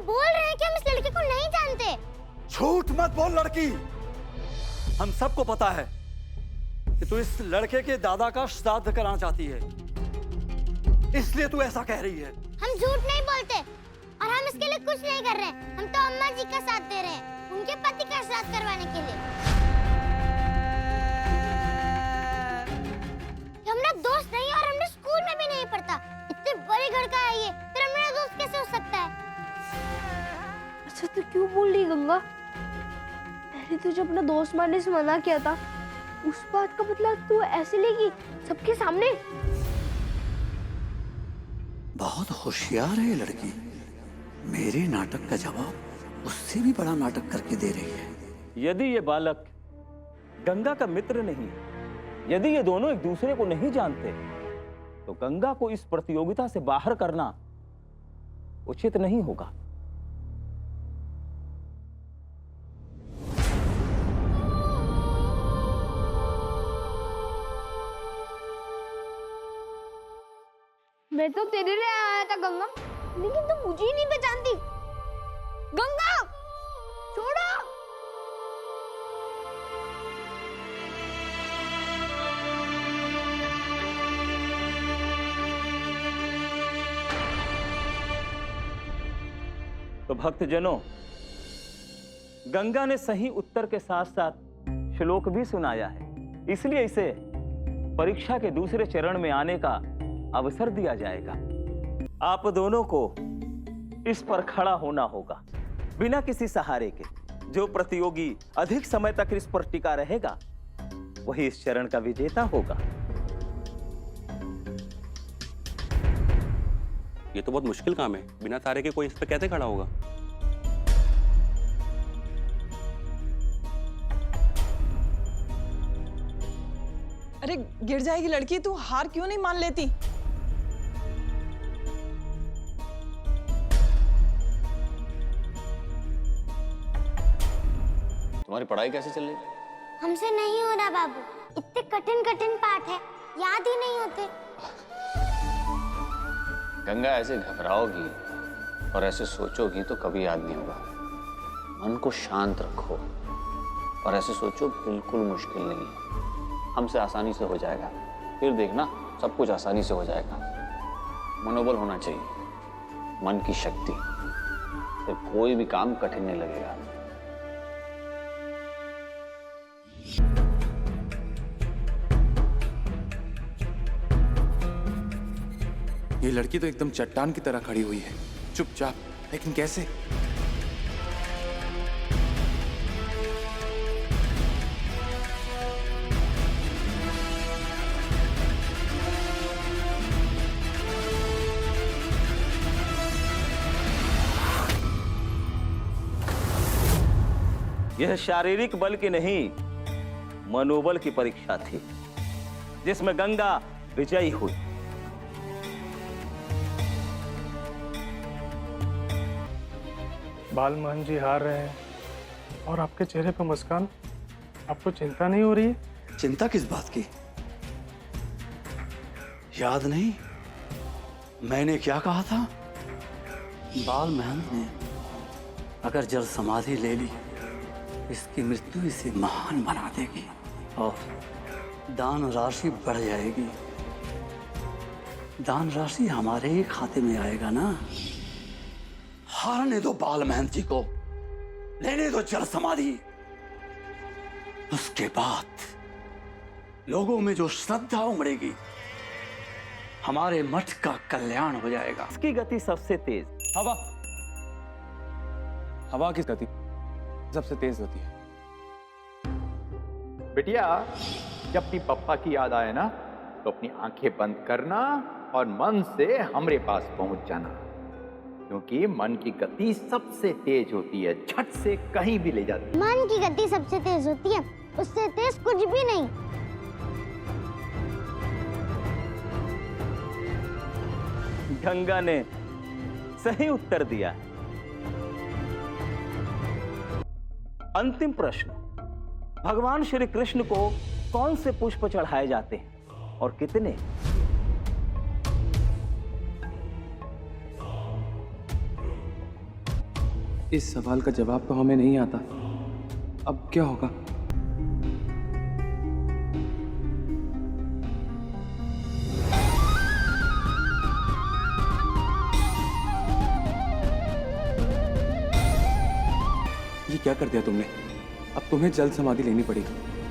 बोल रहे हैं कि हम इस लड़के को नहीं जानते। झूठ मत बोल लड़की। हम सबको पता है कि तू इस लड़के के दादा का श्राद्ध कराना चाहती है, इसलिए तू ऐसा कह रही है। हम झूठ नहीं बोलते और हम इसके लिए कुछ नहीं कर रहे हैं। हम तो अम्मा जी का साथ दे रहे हैं उनके पति का श्राद्ध करवाने के लिए। हमारा दोस्त नहीं और हमने स्कूल में भी नहीं पढ़ता। इतने बड़े घर का है ये, फिर हमारा दोस्त कैसे हो सकता है? अच्छा तो क्यों बोल रही गंगा? मैंने तुझे अपना दोस्त मारने से मना किया था, उस बात का बदला तू ऐसे लेगी सबके सामने? बहुत होशियार है ये लड़की। मेरे नाटक का जवाब उससे भी बड़ा नाटक करके दे रही है। यदि ये बालक गंगा का मित्र नहीं, यदि ये दोनों एक दूसरे को नहीं जानते, तो गंगा को इस प्रतियोगिता से बाहर करना उचित नहीं होगा। मैं तो तेरे लिए आया था गंगा, लेकिन तू मुझे ही नहीं पहचानती। गंगा छोड़ो। तो भक्तजनों, गंगा ने सही उत्तर के साथ साथ श्लोक भी सुनाया है, इसलिए इसे परीक्षा के दूसरे चरण में आने का अवसर दिया जाएगा। आप दोनों को इस पर खड़ा होना होगा बिना किसी सहारे के। जो प्रतियोगी अधिक समय तक इस पर टिका रहेगा वही इस चरण का विजेता होगा। ये तो बहुत मुश्किल काम है, बिना तारे के कोई इस पे कैसे खड़ा होगा? अरे गिर जाएगी लड़की, तू हार क्यों नहीं मान लेती? तुम्हारी पढ़ाई कैसे चल रही है? हमसे नहीं हो रहा बाबू, इतने कठिन कठिन पाठ है, याद ही नहीं होते। गंगा, ऐसे घबराओगी और ऐसे सोचोगी तो कभी याद नहीं होगा। मन को शांत रखो और ऐसे सोचो, बिल्कुल मुश्किल नहीं है, हमसे आसानी से हो जाएगा। फिर देखना, सब कुछ आसानी से हो जाएगा। मनोबल होना चाहिए, मन की शक्ति, फिर कोई भी काम कठिन नहीं लगेगा। ये लड़की तो एकदम चट्टान की तरह खड़ी हुई है, चुपचाप, लेकिन कैसे? यह शारीरिक बल की नहीं, मनोबल की परीक्षा थी, जिसमें गंगा विजयी हुई। बालमोहन जी हार रहे हैं और आपके चेहरे पर मुस्कान, आपको चिंता नहीं हो रही है? चिंता किस बात की? याद नहीं मैंने क्या कहा था? बालमोहन ने अगर जल समाधि ले ली, इसकी मृत्यु इसे महान बना देगी और दान राशि बढ़ जाएगी। दान राशि हमारे ही खाते में आएगा ना। हारने दो बालमोहन जी को, लेने दो जल समाधि। उसके बाद लोगों में जो श्रद्धा उमड़ेगी, हमारे मठ का कल्याण हो जाएगा। इसकी गति सबसे तेज। हवा, हवा की गति सबसे तेज होती है। बिटिया, जब भी पप्पा की याद आए ना, तो अपनी आंखें बंद करना और मन से हमरे पास पहुंच जाना, क्योंकि मन की गति सबसे तेज होती है, झट से कहीं भी ले जाती है। मन की गति सबसे तेज होती है, उससे तेज कुछ भी नहीं। गंगा ने सही उत्तर दिया। अंतिम प्रश्न, भगवान श्री कृष्ण को कौन से पुष्प चढ़ाए जाते हैं और कितने? इस सवाल का जवाब तो हमें नहीं आता। अब क्या होगा? ये क्या कर दिया तुमने? अब तुम्हें जल्द समाधि लेनी पड़ेगी।